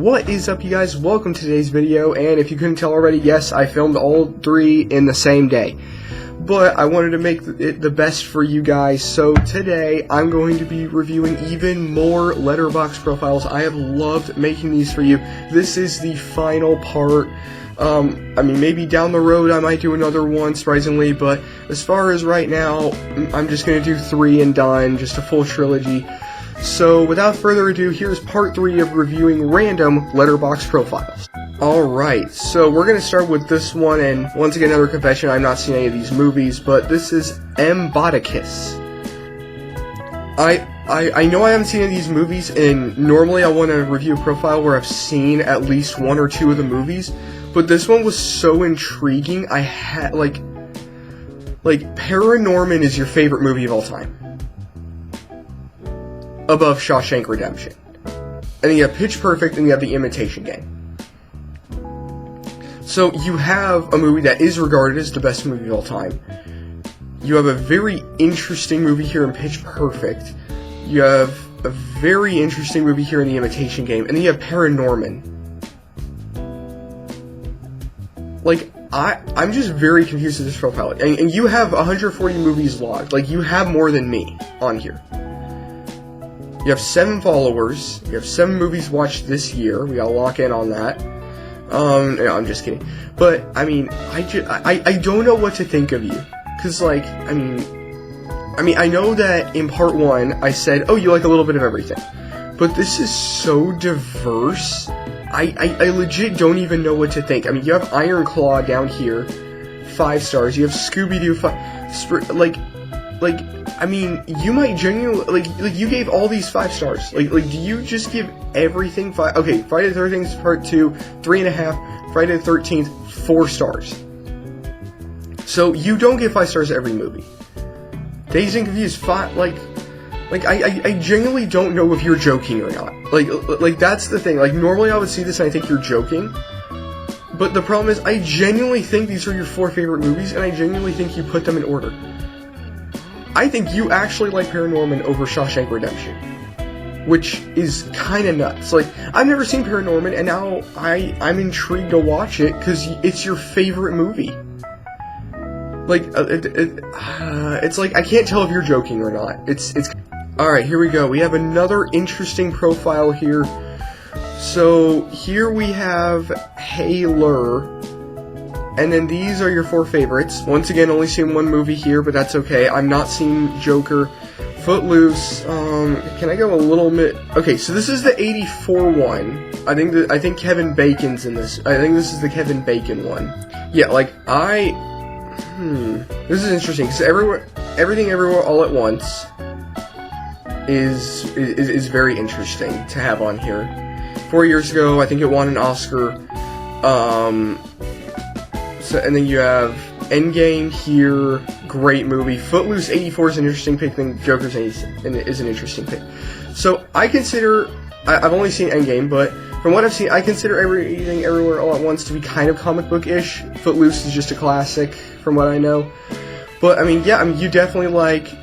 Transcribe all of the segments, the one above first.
What is up, you guys? Welcome to today's video, and if you couldn't tell already, yes, I filmed all three in the same day. But I wanted to make it the best for you guys, so today I'm going to be reviewing even more Letterboxd profiles. I have loved making these for you. This is the final part. I mean, maybe down the road I might do another one, surprisingly, but as far as right now, I'm just going to do 3 and done, just a full trilogy. So, without further ado, here's part 3 of reviewing random Letterboxd profiles. Alright, so we're going to start with this one, and once again, another confession, I've not seen any of these movies, but this is M. Bodicus. I know I haven't seen any of these movies, and normally I want to review a profile where I've seen at least 1 or 2 of the movies, but this one was so intriguing. I had, like, Paranorman is your favorite movie of all time. Above Shawshank Redemption. And then you have Pitch Perfect, and you have The Imitation Game. So you have a movie that is regarded as the best movie of all time. You have a very interesting movie here in Pitch Perfect. You have a very interesting movie here in The Imitation Game. And then you have Paranorman. Like, I'm just very confused with this profile. And you have 140 movies logged. Like, you have more than me on here. You have 7 followers. You have 7 movies watched this year. We gotta lock in on that. No, I'm just kidding. But, I mean, I don't know what to think of you. Cause, like, I mean, I know that in part 1, I said, oh, you like a little bit of everything. But this is so diverse. I legit don't even know what to think. I mean, you have Iron Claw down here, 5 stars. You have Scooby-Doo, I mean, you might genuinely, like, you gave all these 5 stars. Like, do you just give everything 5? Okay, Friday the 13th part 2, 3.5, Friday the 13th, 4 stars. So, you don't give 5 stars to every movie. Dazed and Confused, 5, I genuinely don't know if you're joking or not. Like, that's the thing. Like, normally I would see this and I think you're joking. But the problem is, I genuinely think these are your 4 favorite movies, and I genuinely think you put them in order. I think you actually like Paranorman over Shawshank Redemption, which is kind of nuts. Like, I've never seen Paranorman, and now I'm intrigued to watch it because it's your favorite movie. Like, it's like I can't tell if you're joking or not. It's all right. Here we go. We have another interesting profile here. So here we have Haylor. And then these are your 4 favorites. Once again, only seen 1 movie here, but that's okay. I'm not seeing Joker. Footloose. Can I go a little bit? Okay, so this is the 84 one. I think Kevin Bacon's in this. I think this is the Kevin Bacon one. Yeah, like this is interesting. Because Everything Everywhere All at Once is very interesting to have on here. 4 years ago, I think it won an Oscar. So, and then you have Endgame here, great movie. Footloose 84 is an interesting pick, then Joker's is an interesting pick. So I consider, I've only seen Endgame, but from what I've seen, I consider Everything Everywhere All at Once to be kind of comic book-ish. Footloose is just a classic, from what I know. But I mean, yeah, you definitely like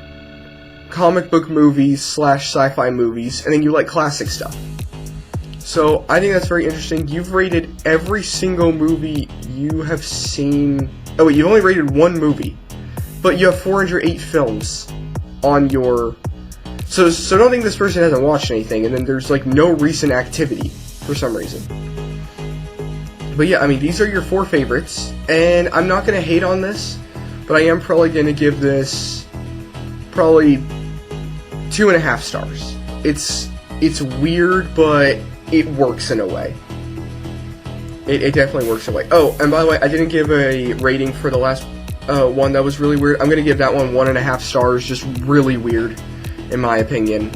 comic book movies / sci-fi movies, and then you like classic stuff. So, I think that's very interesting. You've rated every single movie you have seen. Oh wait, you've only rated 1 movie. But you have 408 films on your... So don't think this person hasn't watched anything, and then there's, like, no recent activity, for some reason. But yeah, I mean, these are your 4 favorites, and I'm not gonna hate on this, but I am probably gonna give this... probably 2.5 stars. It's weird, but... it works in a way. It definitely works in a way. Oh, and by the way, I didn't give a rating for the last one. That was really weird. I'm gonna give that one 1.5 stars. Just really weird, in my opinion.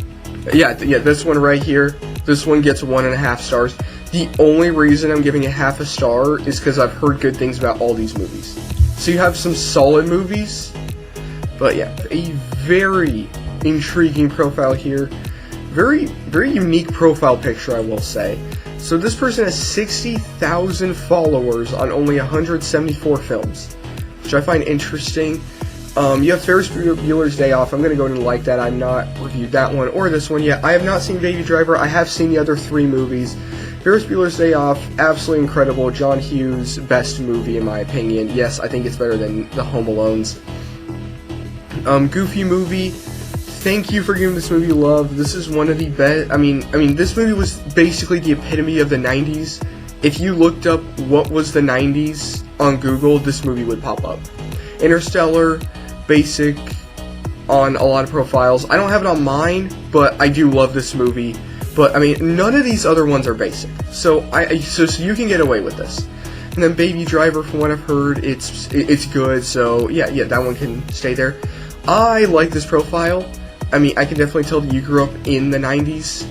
Yeah, this one right here. This one gets 1.5 stars. The only reason I'm giving it 0.5 star is because I've heard good things about all these movies. So you have some solid movies, but yeah, a very intriguing profile here. Very, very unique profile picture, I will say. So this person has 60,000 followers on only 174 films, which I find interesting. You have Ferris Bueller's Day Off. I'm going to go ahead and like that. I've not reviewed that one or this one yet. I have not seen Baby Driver. I have seen the other 3 movies. Ferris Bueller's Day Off, absolutely incredible. John Hughes' best movie in my opinion. Yes, I think it's better than the Home Alones. Goofy movie. Thank you for giving this movie love. This is one of the best. I mean, this movie was basically the epitome of the 90s. If you looked up what was the 90s on Google, this movie would pop up. Interstellar, basic on a lot of profiles. I don't have it on mine, but I do love this movie. But I mean, none of these other ones are basic, so so you can get away with this. And then Baby Driver, from what I've heard, it's good. So yeah, that one can stay there. I like this profile. I mean, I can definitely tell that you grew up in the 90s.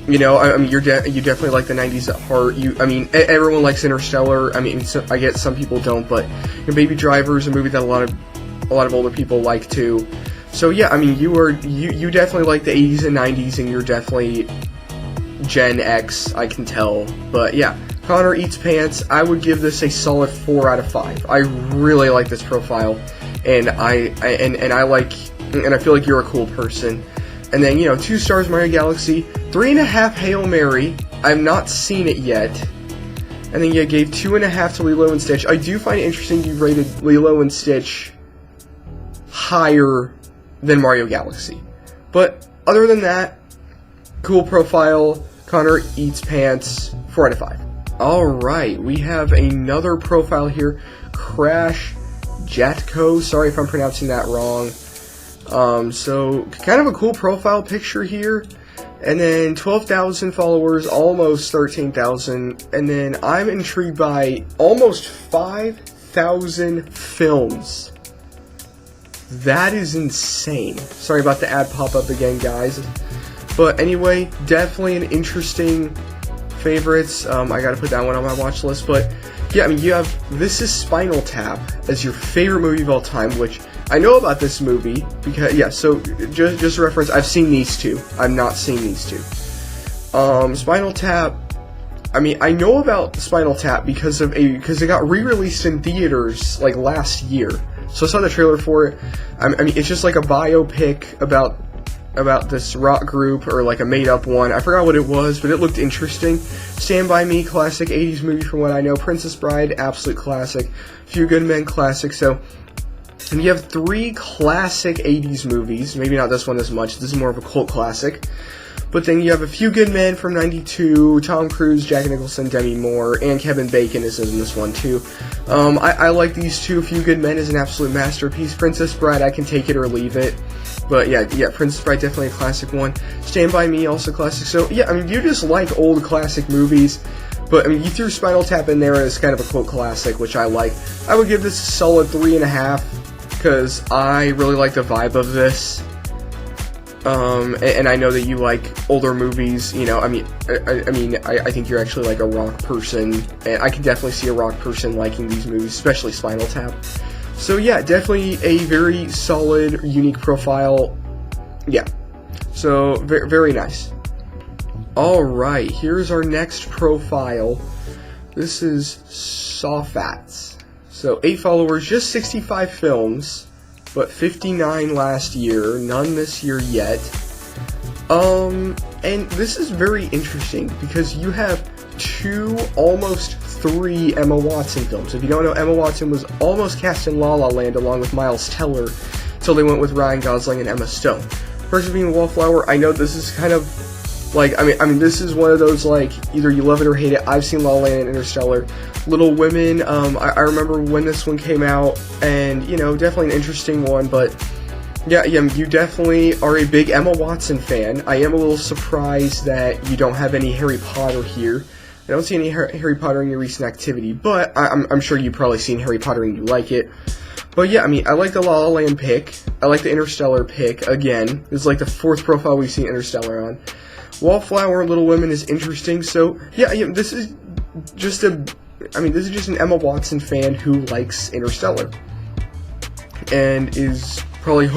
You know, I mean, you definitely like the 90s at heart. I mean, everyone likes Interstellar. I mean, I get some people don't, but Baby Driver is a movie that a lot of older people like too. So yeah, I mean, you definitely like the 80s and 90s, and you're definitely Gen X, I can tell. But yeah, Connor Eats Pants, I would give this a solid 4 out of 5. I really like this profile, and I feel like you're a cool person. And then, 2 stars Mario Galaxy, 3.5 Hail Mary. I've not seen it yet. And then you gave 2.5 to Lilo and Stitch. I do find it interesting you rated Lilo and Stitch higher than Mario Galaxy. But other than that, cool profile. Connor Eats Pants, 4 out of 5. Alright, we have another profile here. Crash Jatko. Sorry if I'm pronouncing that wrong. So kind of a cool profile picture here. And then 12,000 followers, almost 13,000. And then I'm intrigued by almost 5,000 films. That is insane. Sorry about the ad pop-up again, guys. But anyway, definitely an interesting favorites. I gotta put that one on my watch list. But yeah, I mean, you have This Is Spinal Tap as your favorite movie of all time, which I know about this movie because, yeah, so just a reference, I've seen these two. I've not seen these two. Spinal Tap, I mean, I know about Spinal Tap because it got re-released in theaters like last year. So I saw the trailer for it. I mean, it's just like a biopic about this rock group, or like a made-up one. I forgot what it was, but it looked interesting. Stand By Me, classic 80s movie from what I know. Princess Bride, absolute classic. Few Good Men, classic. So, and you have 3 classic 80s movies. Maybe not this one as much. This is more of a cult classic. But then you have A Few Good Men from 92, Tom Cruise, Jack Nicholson, Demi Moore, and Kevin Bacon is in this one too. I like these two. A Few Good Men is an absolute masterpiece. Princess Bride, I can take it or leave it. But yeah, Princess Bride, definitely a classic one. Stand By Me, also classic. So yeah, I mean, you just like old classic movies. But I mean, you threw Spinal Tap in there as kind of a cult classic, which I like. I would give this a solid 3.5 because I really like the vibe of this. And I know that you like older movies, I think you're actually like a rock person, and I can definitely see a rock person liking these movies, especially Spinal Tap. So yeah, definitely a very solid, unique profile. Yeah, so very nice. Alright, here's our next profile. This is Sawfats. So 8 followers, just 65 films. But 59 last year, none this year yet. And this is very interesting because you have 2, almost 3 Emma Watson films. If you don't know, Emma Watson was almost cast in La La Land along with Miles Teller, so they went with Ryan Gosling and Emma Stone. First being Wallflower, I know this is kind of like, I mean, this is one of those, like, either you love it or hate it. I've seen La La Land and Interstellar. Little Women, I remember when this one came out, and, definitely an interesting one, but, yeah, you definitely are a big Emma Watson fan. I am a little surprised that you don't have any Harry Potter here. I don't see any Harry Potter in your recent activity, but I'm sure you've probably seen Harry Potter and you like it. But yeah, I mean, I like the La La Land pick. I like the Interstellar pick, again. This is like the 4th profile we've seen Interstellar on. Wallflower and Little Women is interesting, so, yeah, this is just an Emma Watson fan who likes Interstellar. And is probably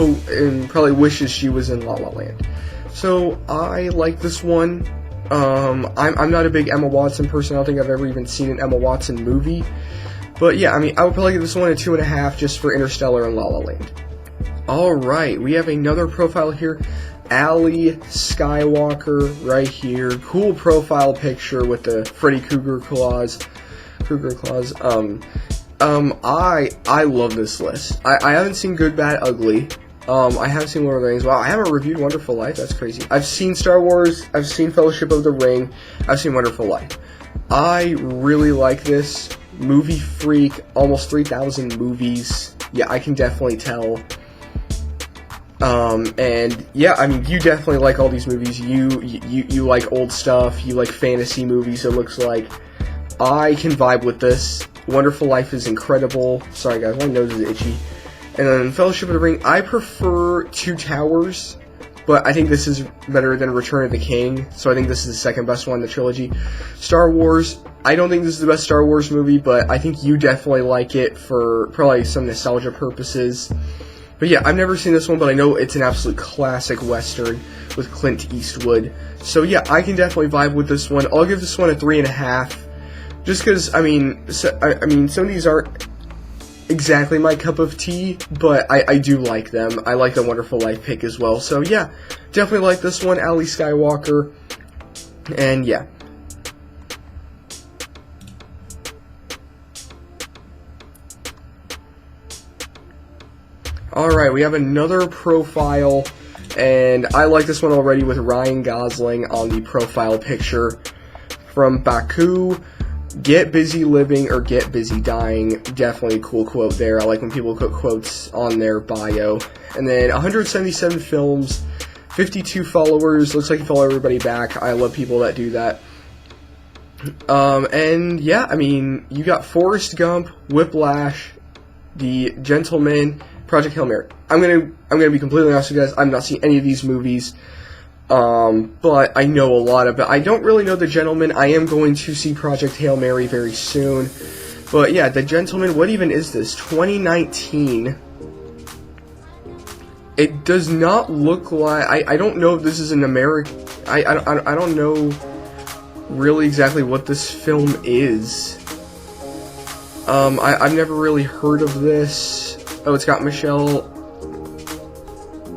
wishes she was in La La Land. So, I like this one. I'm not a big Emma Watson person. I don't think I've ever even seen an Emma Watson movie. But yeah, I mean, I would probably give this one a 2.5 just for Interstellar and La La Land. Alright, we have another profile here. Allie Skywalker right here. Cool profile picture with the Freddy Krueger claws. I love this list. I haven't seen Good, Bad, Ugly. I have seen Lord of the Rings. Wow, I haven't reviewed Wonderful Life. That's crazy. I've seen Star Wars. I've seen Fellowship of the Ring. I've seen Wonderful Life. I really like this. Movie freak. Almost 3,000 movies. Yeah, I can definitely tell. And yeah, I mean, you definitely like all these movies. You like old stuff. You like fantasy movies, it looks like. I can vibe with this. Wonderful Life is incredible. Sorry guys, my nose is itchy. And then Fellowship of the Ring, I prefer Two Towers, but I think this is better than Return of the King, so I think this is the second best one in the trilogy. Star Wars, I don't think this is the best Star Wars movie, but I think you definitely like it for probably some nostalgia purposes. But yeah, I've never seen this one, but I know it's an absolute classic Western with Clint Eastwood. So yeah, I can definitely vibe with this one. I'll give this one a 3.5. Just because, I mean, some of these aren't exactly my cup of tea, but I do like them. I like the Wonderful Life pick as well. So yeah, definitely like this one, Allie Skywalker. And yeah. Alright, we have another profile, and I like this one already with Ryan Gosling on the profile picture. From Baku, get busy living or get busy dying. Definitely a cool quote there. I like when people put quotes on their bio. And then 177 films, 52 followers. Looks like you follow everybody back. I love people that do that. And yeah, I mean, you got Forrest Gump, Whiplash, The Gentleman, Project Hail Mary. I'm gonna be completely honest with you guys. I've not seen any of these movies. But I know a lot of it. I don't really know The Gentleman. I am going to see Project Hail Mary very soon. But yeah, The Gentleman, what even is this? 2019. It does not look like... I don't know if this is an American... I don't know really exactly what this film is. I've never really heard of this. Oh, it's got Michelle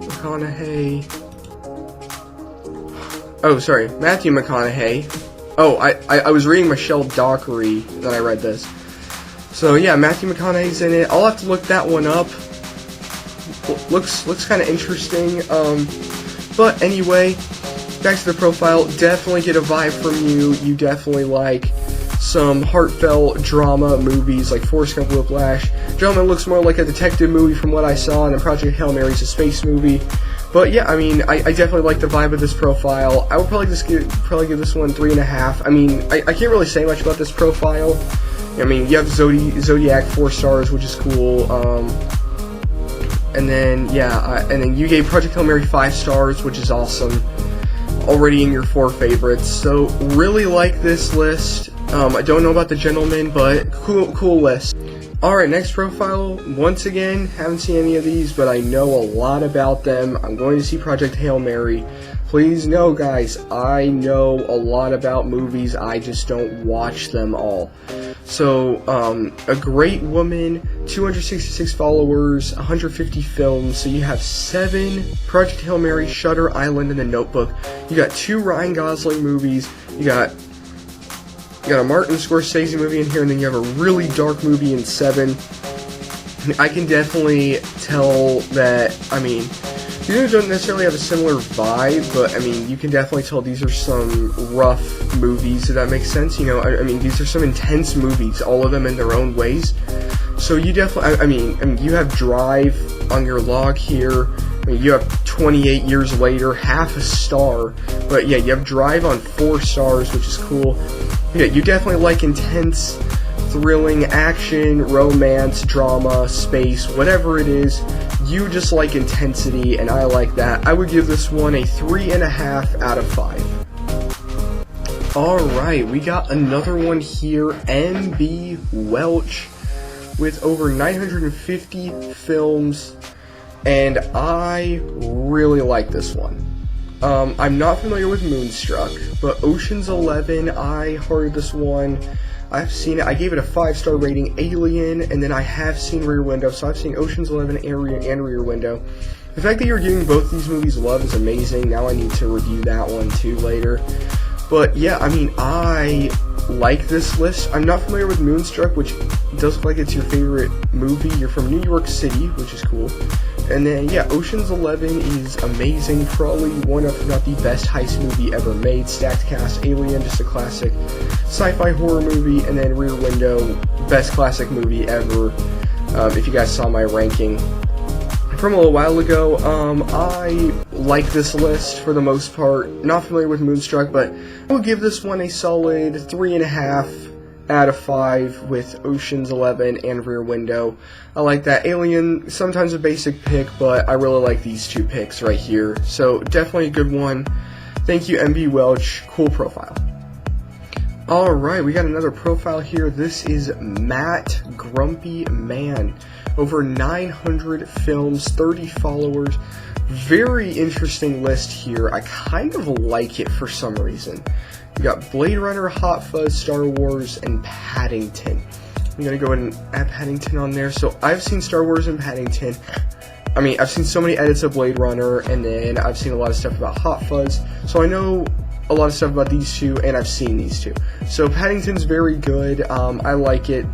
McConaughey... Oh, sorry, Matthew McConaughey. Oh, I was reading Michelle Dockery when I read this. So yeah, Matthew McConaughey's in it. I'll have to look that one up. Looks kind of interesting. But anyway, back to the profile. Definitely get a vibe from you. You definitely like some heartfelt drama movies like Forrest Gump, Whiplash. Gentleman looks more like a detective movie from what I saw, and then Project Hail Mary is a space movie. But yeah, I mean, I definitely like the vibe of this profile. I would probably give this one 3.5. I mean, I can't really say much about this profile. I mean, you have Zodiac 4 stars, which is cool. And then yeah, and then you gave Project Hail Mary 5 stars, which is awesome. Already in your 4 favorites. So really like this list. I don't know about The Gentleman, but cool list. Alright, next profile. Once again, haven't seen any of these, but I know a lot about them. I'm going to see Project Hail Mary. Please know, guys, I know a lot about movies, I just don't watch them all. So, A Great Woman, 266 followers, 150 films, so you have 7 Project Hail Mary, Shutter Island, and The Notebook. You got 2 Ryan Gosling movies, you got a Martin Scorsese movie in here, and then you have a really dark movie in 7. I can definitely tell that, I mean, these don't necessarily have a similar vibe, but, I mean, you can definitely tell these are some rough movies, if that makes sense. You know, I mean, these are some intense movies, all of them in their own ways. So you definitely, I mean, you have Drive on your log here. I mean, you have 28 Years Later, half a star. But yeah, you have Drive on 4 stars, which is cool. Yeah, you definitely like intense, thrilling action, romance, drama, space, whatever it is. You just like intensity, and I like that. I would give this one a 3.5 out of 5. Alright, we got another one here, N.B. Welch, with over 950 films, and I really like this one. I'm not familiar with Moonstruck, but Ocean's 11, I heard this one. I've seen it. I gave it a 5-star rating. Alien, and then I have seen Rear Window, so I've seen Ocean's 11 and Rear Window. The fact that you're giving both these movies love is amazing. Now I need to review that one too later. But yeah, I mean, I like this list. I'm not familiar with Moonstruck, which does look like it's your favorite movie. You're from New York City, which is cool. And then, yeah, Ocean's 11 is amazing. Probably one of, if not the best heist movie ever made. Stacked cast. Alien, just a classic sci-fi horror movie. And then Rear Window, best classic movie ever. If you guys saw my ranking from a little while ago, I like this list for the most part. Not familiar with Moonstruck, but I will give this one a solid 3.5 out of 5 with Ocean's 11 and Rear Window. I like that. Alien, sometimes a basic pick, but I really like these two picks right here. So definitely a good one. Thank you, MB Welch. Cool profile. Alright, we got another profile here. This is Matt Grumpy Man. Over 900 films, 30 followers. Very interesting list here. I kind of like it for some reason. We got Blade Runner, Hot Fuzz, Star Wars, and Paddington. I'm going to go ahead and add Paddington on there. So I've seen Star Wars and Paddington. I mean, I've seen so many edits of Blade Runner, and then I've seen a lot of stuff about Hot Fuzz. So I know a lot of stuff about these two, and I've seen these two. So Paddington's very good. I like it.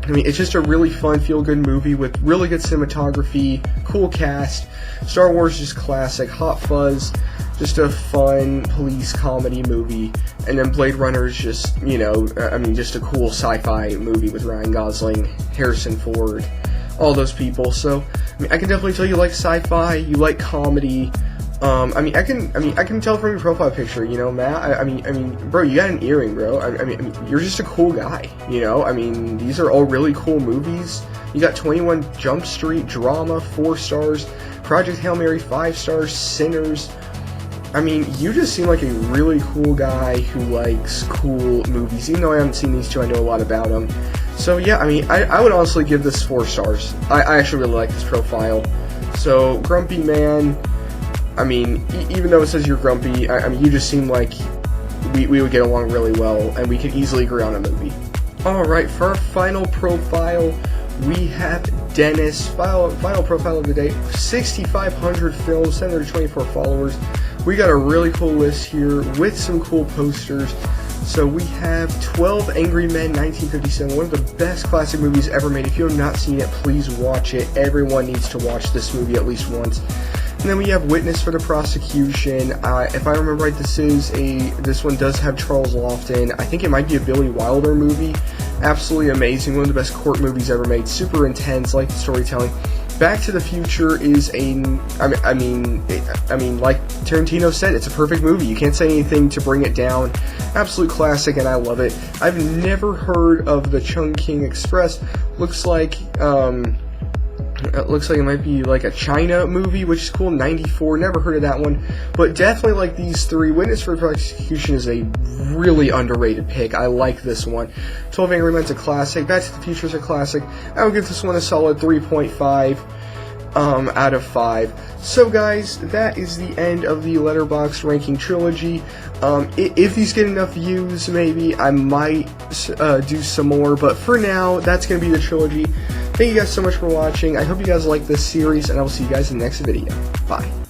I mean, it's just a really fun, feel-good movie with really good cinematography, cool cast. Star Wars, just classic. Hot Fuzz, just a fun police comedy movie. And then Blade Runner is just, you know, I mean, just a cool sci-fi movie with Ryan Gosling, Harrison Ford, all those people. So, I mean, I can definitely tell you like sci-fi, you like comedy. I mean, I can tell from your profile picture, you know, Matt. I mean, bro, you got an earring, bro. I mean, you're just a cool guy, you know. I mean, these are all really cool movies. You got 21 Jump Street, drama, 4 stars. Project Hail Mary, 5 stars. Sinners. I mean, you just seem like a really cool guy who likes cool movies. Even though I haven't seen these two, I know a lot about them. So yeah, I mean, I would honestly give this 4 stars. I actually really like this profile. So Grumpy Man. I mean, even though it says you're grumpy, I mean, you just seem like we would get along really well, and we could easily agree on a movie. Alright, for our final profile, we have Dennis. Final profile of the day, 6,500 films, 724 followers. We got a really cool list here with some cool posters. So we have 12 Angry Men, 1957, one of the best classic movies ever made. If you have not seen it, please watch it. Everyone needs to watch this movie at least once. And then we have Witness for the Prosecution. If I remember right, this one does have Charles Lofton. I think it might be a Billy Wilder movie. Absolutely amazing. One of the best court movies ever made. Super intense, like the storytelling. Back to the Future is I mean, like Tarantino said, it's a perfect movie. You can't say anything to bring it down. Absolute classic, and I love it. I've never heard of the Chungking Express. Looks like it might be like a China movie, which is cool. 94, never heard of that one. But definitely like these three. Witness for the Prosecution is a really underrated pick. I like this one. 12 Angry Men's a classic. Back to the Future is a classic. I would give this one a solid 3.5 out of 5. So guys, that is the end of the Letterboxd ranking trilogy. If these get enough views, maybe I might do some more, but for now, that's going to be the trilogy. Thank you guys so much for watching. I hope you guys like this series, and I will see you guys in the next video. Bye.